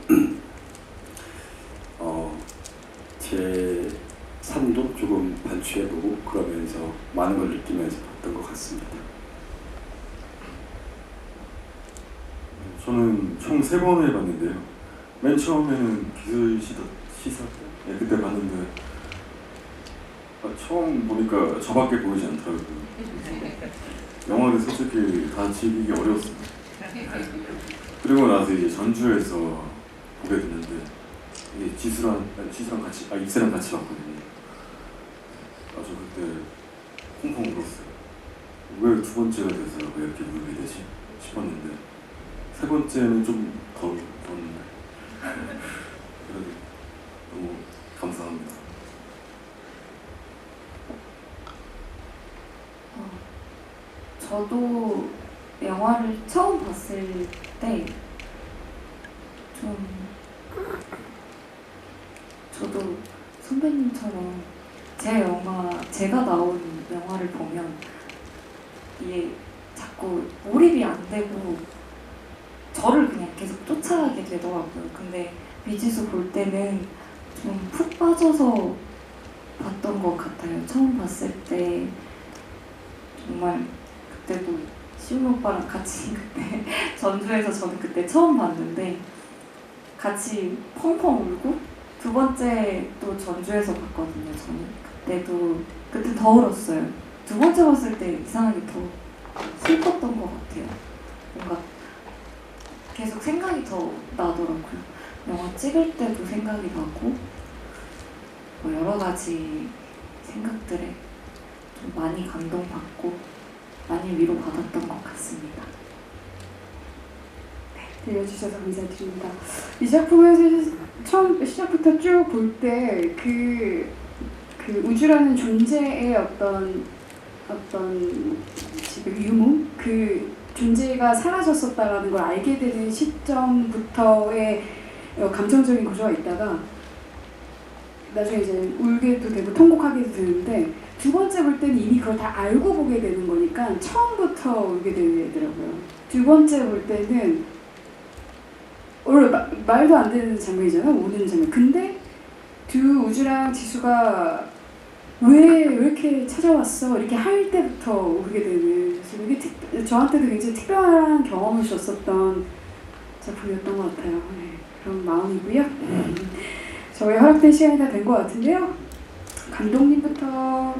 제 삶도 조금 반추해보고 그러면서 많은 걸 느끼면서 봤던 것 같습니다. 저는 총 3번을 봤는데요. 맨 처음에는 기술 시사 때 그때 봤는데 처음 보니까 저밖에 보이지 않더라고요. 영화를 솔직히 다 즐기기 어려웠습니다. 그리고 나서 이제 전주에서 보게 됐는데 이게 지수랑 같이 입새랑 같이 봤거든요. 저 그때 콩콩 울었어요. 왜 두 번째가 돼서 왜 이렇게 울게 되지 싶었는데 세 번째는 좀 더 울었는데 그래도 너무 감사합니다. 저도 영화를 처음 봤을 때 저도 선배님처럼 제가 나온 영화를 보면 이게 자꾸 몰입이 안 되고 저를 그냥 계속 쫓아가게 되더라고요. 근데 미지수 볼 때는 좀 푹 빠져서 봤던 것 같아요. 처음 봤을 때 정말 그때도 시훈 오빠랑 같이 그때 전주에서 저는 그때 처음 봤는데 같이 펑펑 울고, 두 번째 또 전주에서 봤거든요. 저는 그때 더 울었어요. 두 번째 봤을 때 이상하게 더 슬펐던 것 같아요. 뭔가 계속 생각이 더 나더라고요. 영화 찍을 때도 생각이 나고 여러 가지 생각들에 좀 많이 감동받고 많이 위로받았던 것 같습니다. 들려주셔서 감사드립니다. 이 작품에서 처음 시작부터 쭉 볼 때 그 우주라는 존재의 어떤 지금 유무, 그 존재가 사라졌었다라는 걸 알게 되는 시점부터의 감정적인 구조가 있다가 나중에 이제 울게도 되고 통곡하게도 되는데, 두 번째 볼 때는 이미 그걸 다 알고 보게 되는 거니까 처음부터 울게 되더라고요. 두 번째 볼 때는 원래 말도 안 되는 장면이잖아요. 우는 장면. 근데 우주랑 지수가 왜 이렇게 찾아왔어? 이렇게 할 때부터 오게 되는, 그래서 이게 저한테도 굉장히 특별한 경험을 줬었던 작품이었던 것 같아요. 네, 그런 마음이고요. 저희 허락된 시간이 다 된 것 같은데요. 감독님부터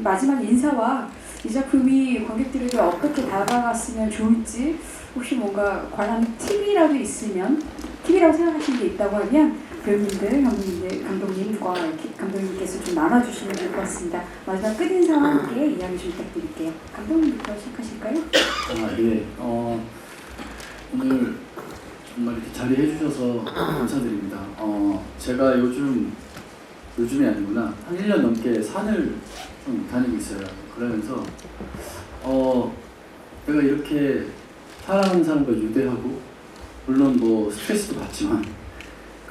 마지막 인사와 이 작품이 관객들에게 어떻게 다가갔으면 좋을지, 혹시 뭔가 관람 팁이라도 있으면, 팁이라고 생각하시는 게 있다고 하면 배우님들, 감독님과 이렇게 감독님께서 좀 나눠주시면 될 것 같습니다. 마지막 끝인사와 함께 이야기 좀 부탁드릴게요. 감독님부터 시작하실까요? 예. 오늘 정말 이렇게 자리해 주셔서 감사드립니다. 제가 요즘이 아니구나. 한 1년 넘게 산을 좀 다니고 있어요. 그러면서 내가 이렇게 사랑하는 사람과 유대하고, 물론 뭐 스트레스도 받지만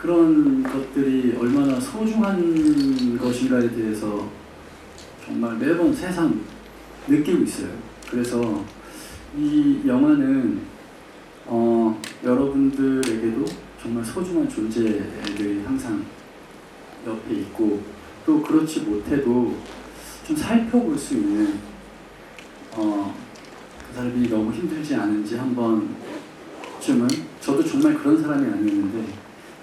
그런 것들이 얼마나 소중한 것인가에 대해서 정말 매번 새삼 느끼고 있어요. 그래서 이 영화는 여러분들에게도 정말 소중한 존재들이 항상 옆에 있고, 또 그렇지 못해도 좀 살펴볼 수 있는, 그 사람이 너무 힘들지 않은지 한 번쯤은, 저도 정말 그런 사람이 아니었는데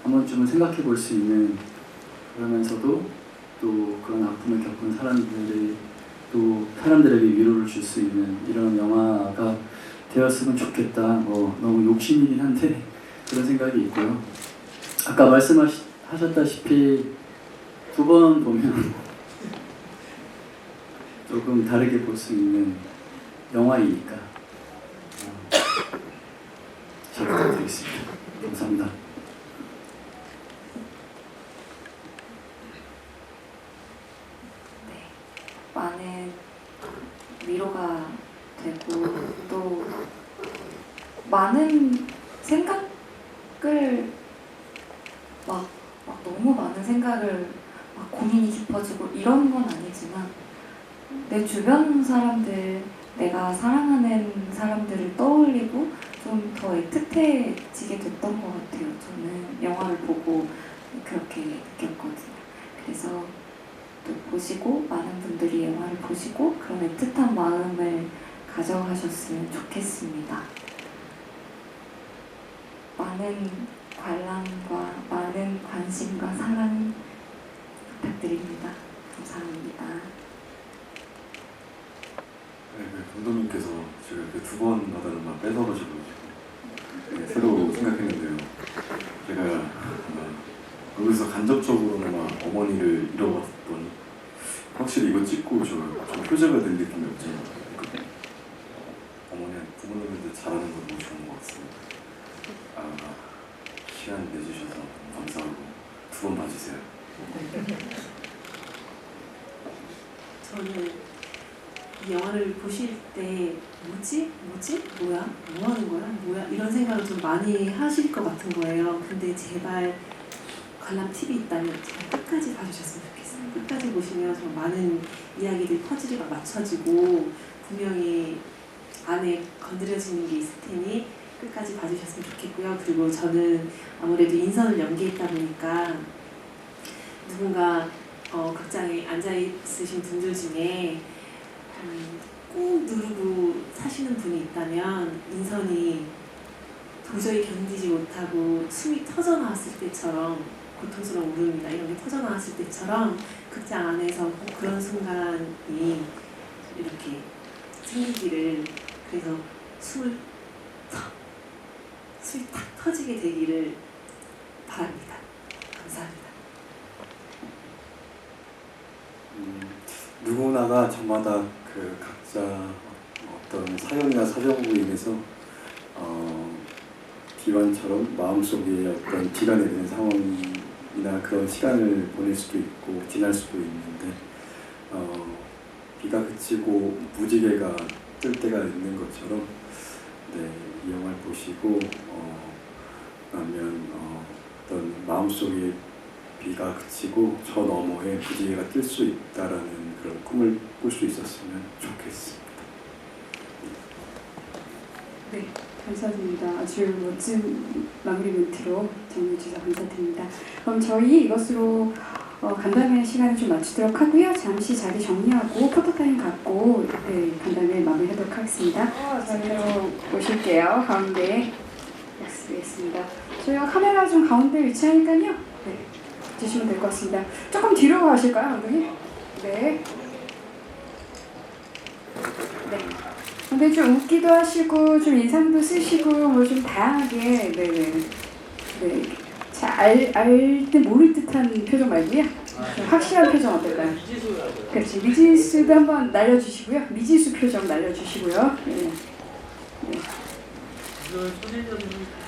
한 번쯤은 생각해 볼 수 있는, 그러면서도 또 그런 아픔을 겪은 사람들이 또 사람들에게 위로를 줄 수 있는 이런 영화가 되었으면 좋겠다. 너무 욕심이긴 한데 그런 생각이 있고요. 아까 말씀하셨다시피 두 번 보면 조금 다르게 볼 수 있는 영화이니까 잘 부탁드리겠습니다. 감사합니다. 많은 위로가 되고 또 많은 생각을 막 너무 많은 생각을 막 고민이 깊어지고 이런 건 아니지만 내 주변 사람들, 내가 사랑하는 사람들을 떠올리고 좀 더 애틋해지게 됐던 것 같아요. 저는 영화를 보고 그렇게 느꼈거든요. 그래서 또 보시고 많은 분들이 영화를 보시고 그런 애틋한 마음을 가져가셨으면 좋겠습니다. 많은 관람과 많은 관심과 사랑 부탁드립니다. 감사합니다. 네, 감독님께서 제가 이렇게 두 번 하다는 말 뺏어가지고 새로 생각했는데요. 제가 여기서 간접적으로나마 어머니를 잃어봤던, 확실히 이거 찍고 저 표제가 된 느낌이 없잖아요. 어머니한테 부모님한테 잘하는 건 너무 좋은 것 같습니다. 시간 내주셔서 감사하고 두 번 봐주세요. 저는 이 영화를 보실 때 뭐지? 뭐야? 뭐 하는 거야? 뭐야? 이런 생각을 좀 많이 하실 것 같은 거예요. 근데 제발 관람 팁이 있다면 제발 끝까지 봐주셨으면 좋겠어요. 끝까지 보시면 정말 많은 이야기들 퍼즐이 맞춰지고 분명히 안에 건드려지는 게 있을 테니 끝까지 봐주셨으면 좋겠고요. 그리고 저는 아무래도 인선을 연기했다 보니까 누군가 극장에 앉아있으신 분들 중에 꾹 누르고 사시는 분이 있다면 인선이 도저히 견디지 못하고 숨이 터져나왔을 때처럼, 고통스러운 울음이나 이런 게 터져나왔을 때처럼 극장 안에서 꼭 그런 순간이 이렇게 생기기를, 그래서 숨이 탁 터지게 되기를 바랍니다. 감사합니다. 누구나가 저마다 그 각자 어떤 사연이나 사정으로 인해서 기완처럼 마음속에 어떤 비가 내리는 상황이나 그런 시간을 보낼 수도 있고 지날 수도 있는데, 비가 그치고 무지개가 뜰 때가 있는 것처럼 이 영화를 보시고 그러면 어떤 마음속에 비가 그치고 저 너머에 무지개가 뜰 수 있다라는 그런 꿈을 꿀 수 있었으면 좋겠습니다. 네, 감사드립니다. 아주 멋진 마무리 멘트로 정리해 주셔서 감사드립니다. 그럼 저희 이것으로 간담회 시간을 좀 맞추도록 하고요. 잠시 자리 정리하고 포토타임 갖고 네, 간담회 마무리하도록 하겠습니다. 자리로 모실게요. 가운데 약속했습니다. 저희가 카메라 좀 가운데 위치하니까요. 네, 주시면 될 것 같습니다. 조금 뒤로 가실까요, 감독님? 네. 네. 근데 좀 웃기도 하시고 좀 인상도 쓰시고 뭐 좀 다양하게 네네 네. 알 듯 모를 듯한 표정 말고요. 좀 확실한 표정 어떨까요? 그렇지. 미지수도 한번 날려주시고요. 미지수 표정 날려주시고요. 네. 네.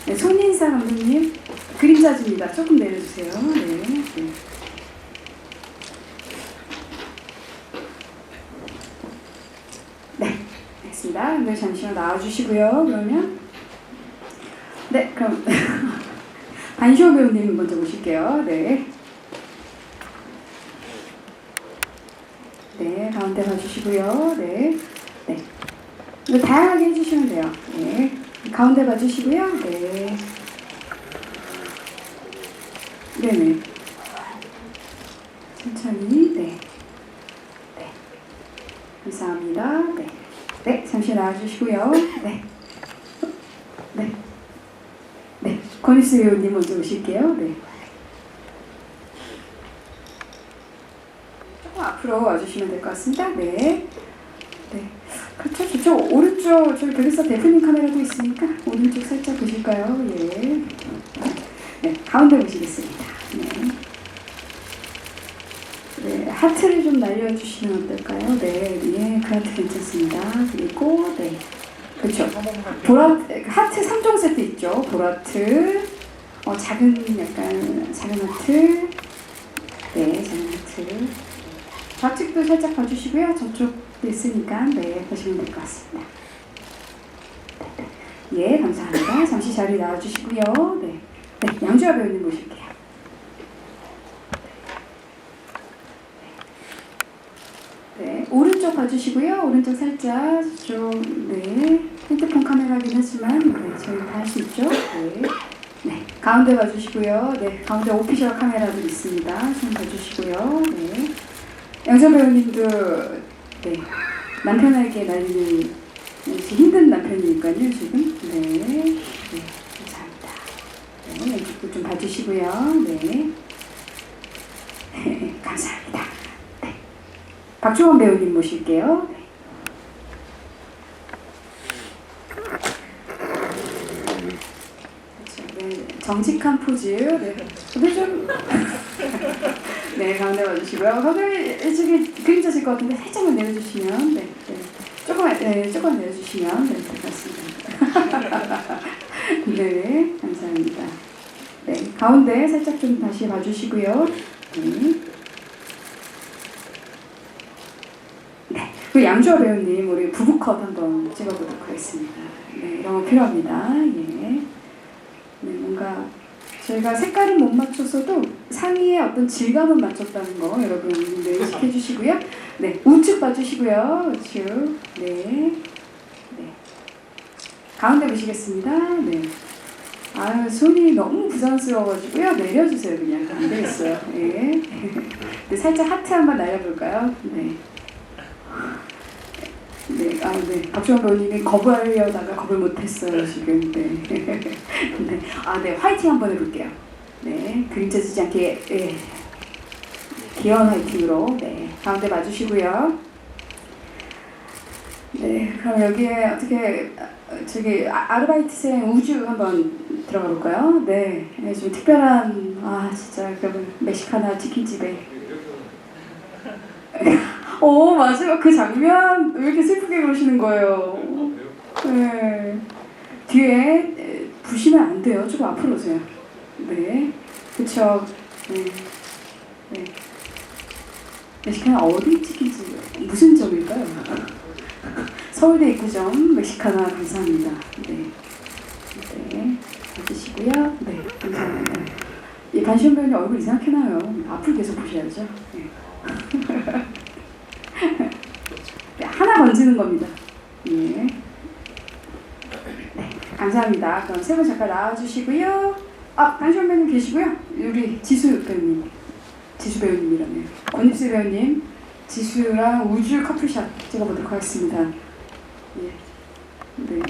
네, 손인사 감독님 그림자집니다. 조금 내려주세요. 네. 네. 네. 알겠습니다. 네, 잠시만 나와주시고요. 그러면 네, 그럼 반시호 배우님 먼저 모실게요. 네. 네, 가운데 봐주시고요. 네. 네. 네, 다양하게 해주시면 돼요. 네. 가운데 봐주시고요. 네. 네네. 천천히. 네. 네. 감사합니다. 네. 네, 잠시 나와주시고요. 네. 네. 네. 권희수 배우님 먼저 오실게요. 네. 조금 앞으로 와주시면 될 것 같습니다. 네. 네. 그렇죠. 저쪽 오른쪽 저기 그래서 대표님 카메라도 있으니까 오른쪽 살짝 보실까요? 예. 네. 가운데 보시겠습니다. 네. 네. 하트를 좀 날려주시면 어떨까요? 네. 예. 그 하트 괜찮습니다. 그리고 네. 그렇죠. 하트 3종 세트 있죠. 보라트, 작은 작은 하트, 네, 작은 하트. 좌측도 살짝 봐주시고요. 저쪽도 있으니까 네, 보시면 될 것 같습니다. 예, 감사합니다. 잠시 자리 나와주시고요. 네, 네, 양주아 배우님 모실게요. 네, 오른쪽 봐주시고요. 오른쪽 살짝 좀 네, 핸드폰 카메라긴 하지만 네, 저희 다 할 수 있죠. 네, 네, 가운데 봐주시고요. 네, 가운데 오피셜 카메라도 있습니다. 좀 봐주시고요. 네, 양정 배우님도 네, 남편에게 날리는 힘든 남편이니까요 지금. 네, 네, 감사합니다. 네, 왼쪽도 좀 봐주시고요. 네, 감사합니다. 박주원 배우님 모실게요. 네. 그렇죠. 네. 정직한 포즈. 네. 근데 좀 네, 가운데 와주시고요. 허들 지금 그림자 질 것 같은데 살짝만 내려주시면 네, 네. 조금 내려주시면 네, 될 것 같습니다. 네, 감사합니다. 네, 가운데 살짝 좀 다시 봐주시고요. 네. 그 양주아 배우님 우리 부부컷 한번 찍어보도록 하겠습니다. 네, 이런 거 필요합니다. 예. 네, 뭔가 저희가 색깔은 못 맞췄어도 상의의 어떤 질감은 맞췄다는 거 여러분 네, 인식해 주시고요. 네, 우측 봐주시고요. 우측. 네. 네. 가운데 보시겠습니다. 네. 아유, 손이 너무 부담스러워가지고요. 내려주세요, 그냥. 안 되겠어요. 예. 네, 살짝 하트 한번 날려볼까요? 네. 네, 네. 박주원 배우님이 거부하려다가 겁을 못했어요, 지금. 네. 네. 네. 화이팅 한번 해볼게요. 네. 그림자 지지 않게, 예. 귀여운 화이팅으로. 네. 가운데 봐주시고요. 네. 그럼 여기에 어떻게, 아르바이트생 우주 한번 들어가 볼까요? 네. 네. 좀 특별한, 진짜, 멕시카나 치킨집에. 마지막 그 장면 왜 이렇게 슬프게 그러시는 거예요? 네. 뒤에 부시면 안 돼요. 조금 앞으로 오세요. 네. 그쵸. 네. 네. 멕시카나 어디 치킨집? 무슨 점일까요? 서울대 입구점 멕시카나 감사합니다. 네. 네. 봐주시고요. 네. 감사합니다. 이 반시현 배우님 얼굴 이상하게 나요. 앞을 계속 보셔야죠. 네. 하나 건지는 겁니다. 예. 네, 감사합니다. 그럼 세 분 잠깐 나와주시고요. 반시현 배우님 계시고요. 우리 지수 배우님. 지수 배우님이라네요. 권입슬 배우님, 지수랑 우주 커플샷 찍어보도록 하겠습니다. 예. 네,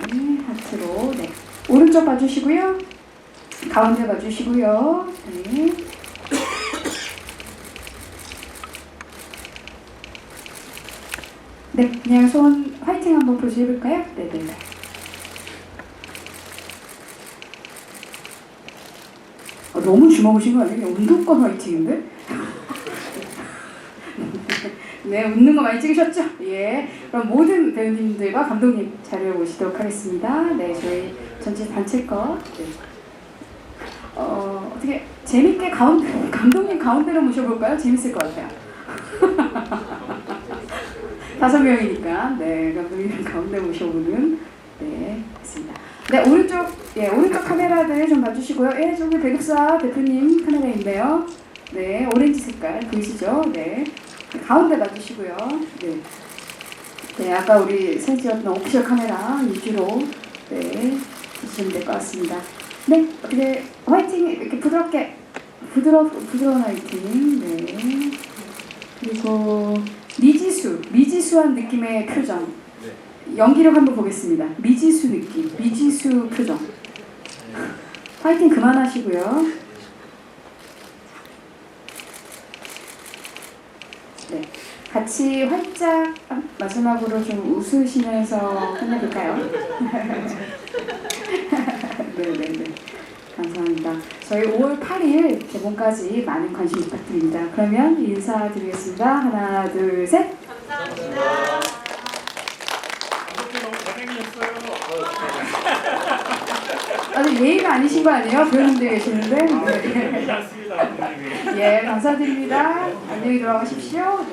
하트로. 네. 오른쪽 봐주시고요. 가운데 봐주시고요. 네. 네, 그냥 손 화이팅 한번 포즈 해볼까요? 네네. 너무 주먹으신 거 아니에요? 운동권 화이팅인데? 네, 웃는 거 많이 찍으셨죠? 예. 그럼 모든 배우님들과 감독님 자료를 모시도록 하겠습니다. 네, 저희 전체 단체 거. 네. 어떻게 재밌게 감독님 가운데로 모셔볼까요? 재밌을 것 같아요. 5명이니까. 네, 감독님 가운데 모셔보는. 네, 됐습니다. 네, 오른쪽 카메라들 좀 봐주시고요. 예, 저기 배급사 대표님 카메라 있네요. 네, 오렌지 색깔 보이시죠? 네. 가운데 봐주시고요. 네. 네, 아까 우리 사진 찍었던 오피셜 카메라 위주로 네, 주시면 될 것 같습니다. 네, 어떻게 화이팅 이렇게 부드러운 화이팅. 네. 그리고 미지수한 느낌의 표정. 연기력 한번 보겠습니다. 미지수 느낌, 미지수 표정. 화이팅 그만하시고요. 네, 같이 활짝 마지막으로 좀 웃으시면서 끝내볼까요? 네네네. 감사합니다. 저희 5월 8일 개봉까지 많은 관심 부탁드립니다. 그러면 인사드리겠습니다. 하나, 둘, 셋. 감사합니다. 아주 예의가 아니신 거 아니에요? 배우님들 계시는데. 네. 예, 감사드립니다. 안녕히 돌아가십시오. 네.